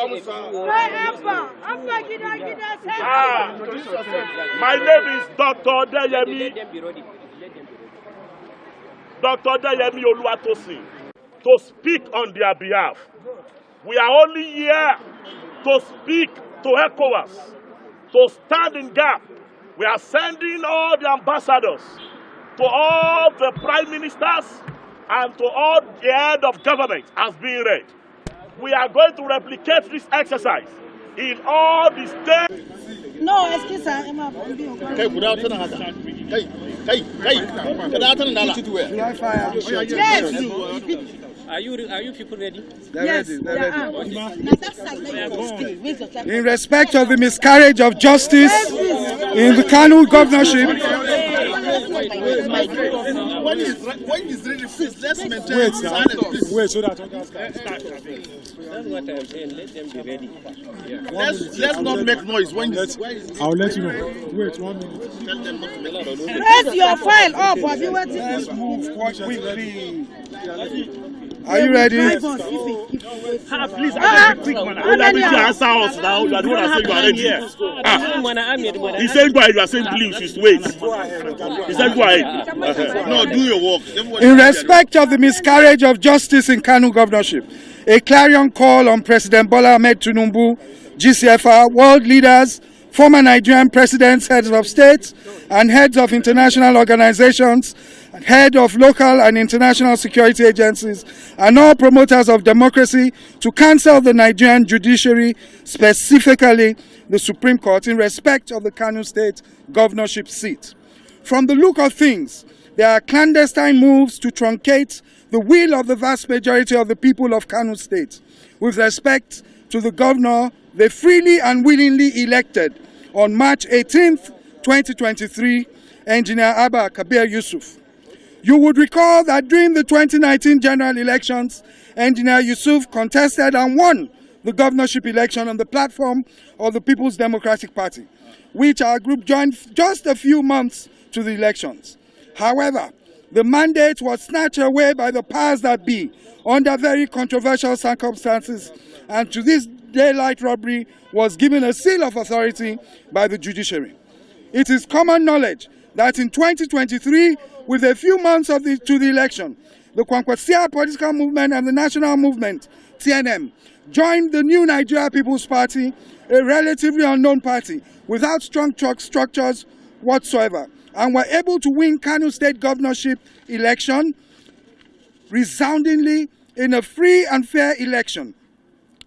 My name is Dr. Deyemi Oluwatosin, to speak on their behalf. We are only here to speak to ECOWAS, to stand in gap. We are sending all the ambassadors, to all the prime ministers, and to all the head of government as being read. We are going to replicate this exercise in all the states. No, excuse me. Yes. Are you people ready? Yes. In respect of the miscarriage of justice in the Kanu governorship. When he's ready, please, let's maintain Wait, so that That's what I'm saying. Let them be ready. Yeah. let's not make noise when I'll let you know. Wait 1 minute. Raise your file up. Let's move quite quickly. Are you ready? Please, I just quick man. I need to answer us now. You are the one that said you are ready here. He said go ahead. You are saying please, just wait. He said go ahead. No, do your work. In respect of the miscarriage of justice in Kanu governorship, a clarion call on President Bola Ahmed Tinubu, GCFR, world leaders, former Nigerian presidents, heads of states, and heads of international organizations, head of local and international security agencies, and all promoters of democracy to cancel the Nigerian judiciary, specifically the Supreme Court, in respect of the Kanu State governorship seat. From the look of things, there are clandestine moves to truncate the will of the vast majority of the people of Kanu State with respect to the governor they freely and willingly elected on March 18th, 2023, Engineer Abba Kabir Yusuf. You would recall that during the 2019 general elections, Engineer Yusuf contested and won the governorship election on the platform of the People's Democratic Party, which our group joined just a few months to the elections. However, the mandate was snatched away by the powers that be under very controversial circumstances, and to this daylight robbery was given a seal of authority by the judiciary. It is common knowledge that in 2023, with a few months to the election, the Kwankwasia political movement and the national movement, TNM, joined the new Nigeria People's Party, a relatively unknown party, without strong structures whatsoever, and were able to win Kanu State governorship election resoundingly in a free and fair election,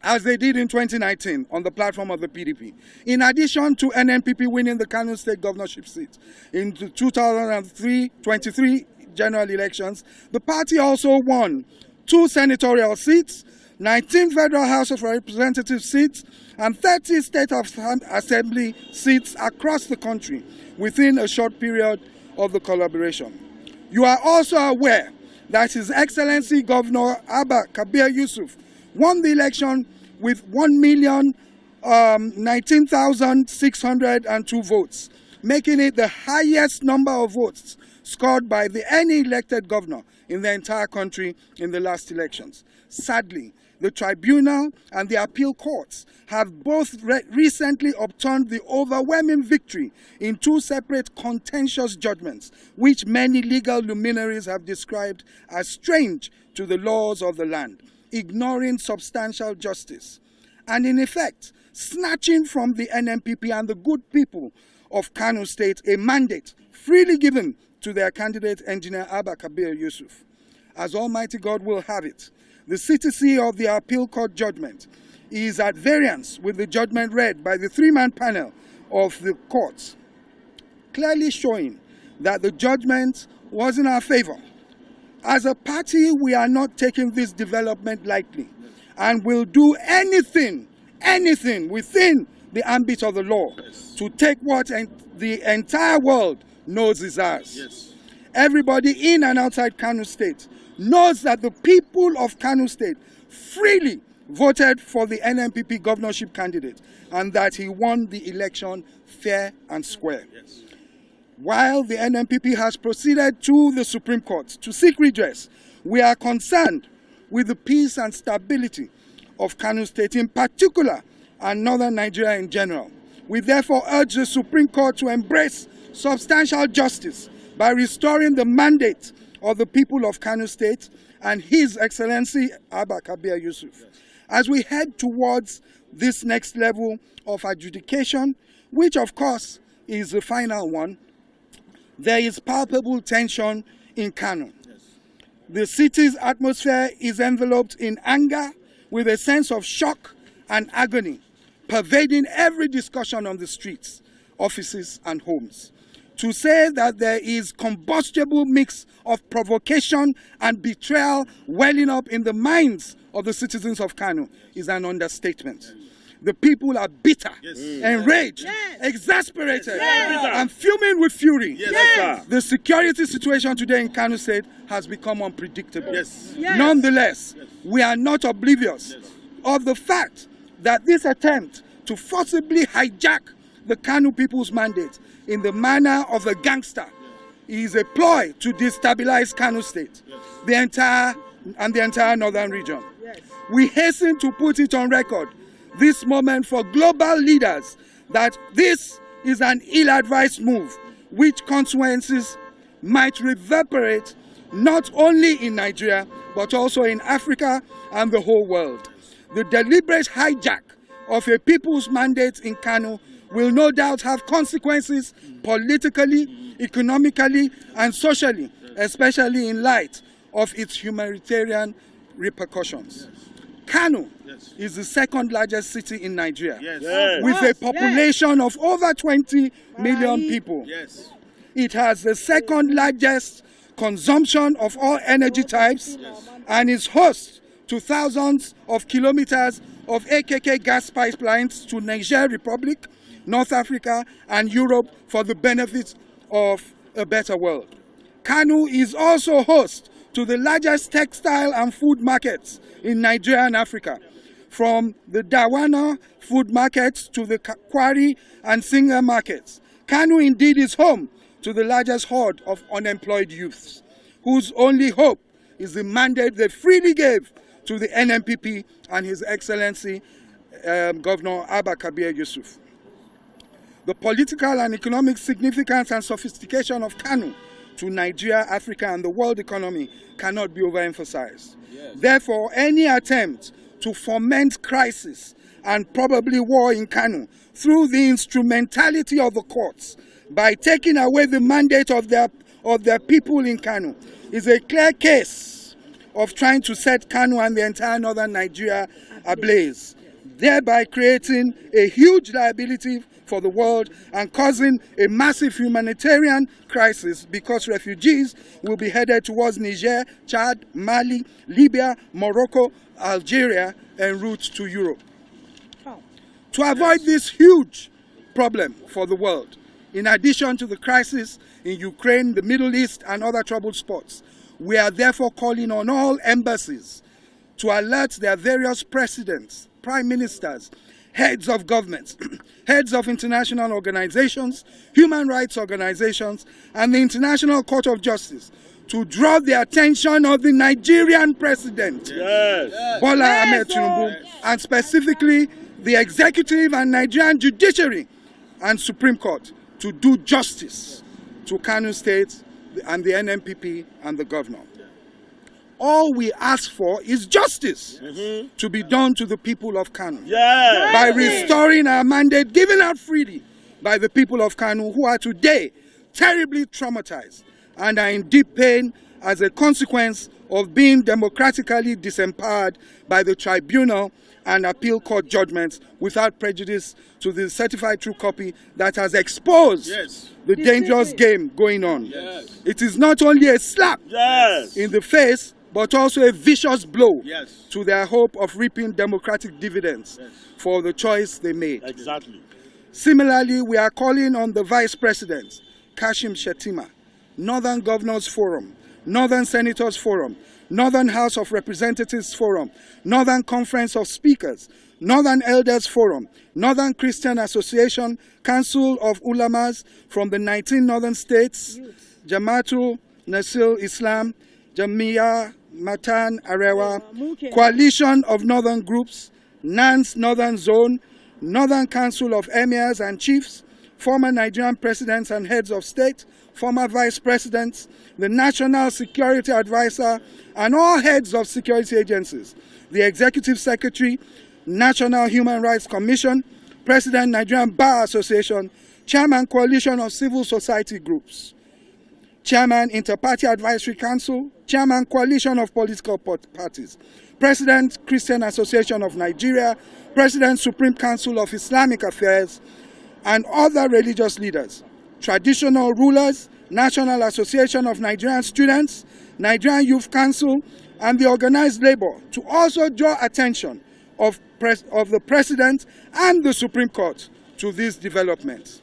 as they did in 2019 on the platform of the PDP. In addition to NNPP winning the Kanu State governorship seat in the 2023 general elections, the party also won 2 senatorial seats, 19 Federal House of Representatives seats, and 30 State Assembly seats across the country within a short period of the collaboration. You are also aware that His Excellency Governor Abba Kabir Yusuf won the election with 1,019,602 votes, making it the highest number of votes scored by any elected governor in the entire country in the last elections. Sadly, the tribunal and the appeal courts have both recently obtained the overwhelming victory in 2 separate contentious judgments, which many legal luminaries have described as strange to the laws of the land, ignoring substantial justice, and in effect, snatching from the NNPP and the good people of Kanu State a mandate freely given to their candidate, Engineer Abba Kabir Yusuf. As Almighty God will have it, the CTC of the appeal court judgment is at variance with the judgment read by the 3-man panel of the courts, clearly showing that the judgment was in our favor. As a party, we are not taking this development lightly and will do anything within the ambit of the law to take what the entire world knows is ours. Yes. Everybody in and outside Kanu State knows that the people of Kanu State freely voted for the NNPP governorship candidate and that he won the election fair and square. Yes. While the NNPP has proceeded to the Supreme Court to seek redress, we are concerned with the peace and stability of Kano State in particular and northern Nigeria in general. We therefore urge the Supreme Court to embrace substantial justice by restoring the mandate of the people of Kano State and His Excellency Abba Kabir Yusuf. As we head towards this next level of adjudication, which of course is the final one, there is palpable tension in Kano. The city's atmosphere is enveloped in anger with a sense of shock and agony pervading every discussion on the streets, offices and homes. To say that there is combustible mix of provocation and betrayal welling up in the minds of the citizens of Kano is an understatement. The people are bitter, enraged, exasperated, and fuming with fury. The security situation today in Kano State has become unpredictable. Nonetheless, we are not oblivious of the fact that this attempt to forcibly hijack the Kano people's mandate in the manner of a gangster is a ploy to destabilize Kano State, the entire northern region. We hasten to put it on record this moment for global leaders that this is an ill-advised move, which consequences might reverberate not only in Nigeria, but also in Africa and the whole world. The deliberate hijack of a people's mandate in Kano will no doubt have consequences politically, economically, and socially, especially in light of its humanitarian repercussions. Kano is the second largest city in Nigeria, with a population of over 20 million people. It has the second largest consumption of all energy types and is host to thousands of kilometers of AKK gas pipelines to Niger Republic, North Africa and Europe for the benefit of a better world. Kano is also host to the largest textile and food markets in Nigeria and Africa, from the Dawana food markets to the Kwari and Singa markets. Kano indeed is home to the largest horde of unemployed youths, whose only hope is the mandate they freely gave to the NNPP and His Excellency Governor Abba Kabir Yusuf. The political and economic significance and sophistication of Kano to Nigeria, Africa and the world economy cannot be overemphasized. Therefore, any attempt to foment crisis and probably war in Kano through the instrumentality of the courts by taking away the mandate of their people in Kano is a clear case of trying to set Kano and the entire northern Nigeria ablaze, thereby creating a huge liability for the world and causing a massive humanitarian crisis, because refugees will be headed towards Niger, Chad, Mali, Libya, Morocco, Algeria en route to Europe. To avoid this huge problem for the world, in addition to the crisis in Ukraine, the Middle East and other troubled spots, we are therefore calling on all embassies to alert their various presidents, prime ministers, heads of governments, heads of international organizations, human rights organizations, and the International Court of Justice to draw the attention of the Nigerian president, Bola Ahmed Tinubu, and specifically the executive and Nigerian judiciary and Supreme Court to do justice to Kano State and the NNPP and the governor. All we ask for is justice to be done to the people of Kano by restoring our mandate given out freely by the people of Kano, who are today terribly traumatized and are in deep pain as a consequence of being democratically disempowered by the tribunal and appeal court judgments without prejudice to the certified true copy that has exposed the dangerous game going on. It is not only a slap in the face, but also a vicious blow to their hope of reaping democratic dividends for the choice they made. Similarly, we are calling on the Vice President, Kashim Shettima, Northern Governors Forum, Northern Senators Forum, Northern House of Representatives Forum, Northern Conference of Speakers, Northern Elders Forum, Northern Christian Association, Council of Ulamas from the 19 northern states, Jamaatul Nasil Islam, Jamia Matan Arewa, Coalition of Northern Groups, NANS Northern Zone, Northern Council of Emirs and Chiefs, former Nigerian presidents and heads of state, former vice presidents, the National Security Advisor, and all heads of security agencies, the Executive Secretary, National Human Rights Commission, President Nigerian Bar Association, Chairman Coalition of Civil Society Groups, Chairman Inter-Party Advisory Council, Chairman Coalition of Political Parties, President Christian Association of Nigeria, President Supreme Council of Islamic Affairs, and other religious leaders, traditional rulers, National Association of Nigerian Students, Nigerian Youth Council, and the organized labor to also draw attention of the President and the Supreme Court to these developments.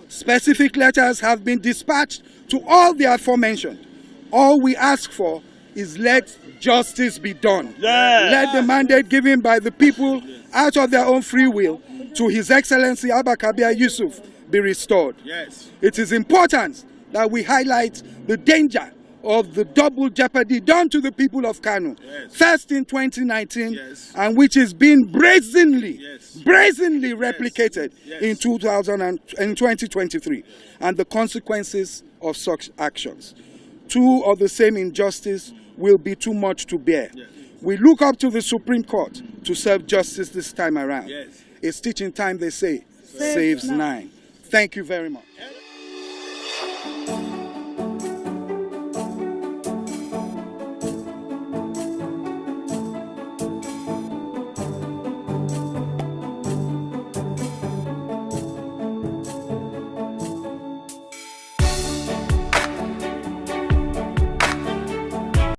Specific letters have been dispatched to all the aforementioned. All we ask for is let justice be done. Yeah. Let the mandate given by the people out of their own free will to His Excellency Abba Kabir Yusuf be restored. Yes. It is important that we highlight the danger of the double jeopardy done to the people of Kano, Yes. first in 2019, Yes. and which is being brazenly Yes. replicated Yes. in 2023, and the consequences of such actions. Two of the same injustice will be too much to bear. Yes. We look up to the Supreme Court to serve justice this time around. Yes. It's teaching time, they say, saves 9. Thank you very much.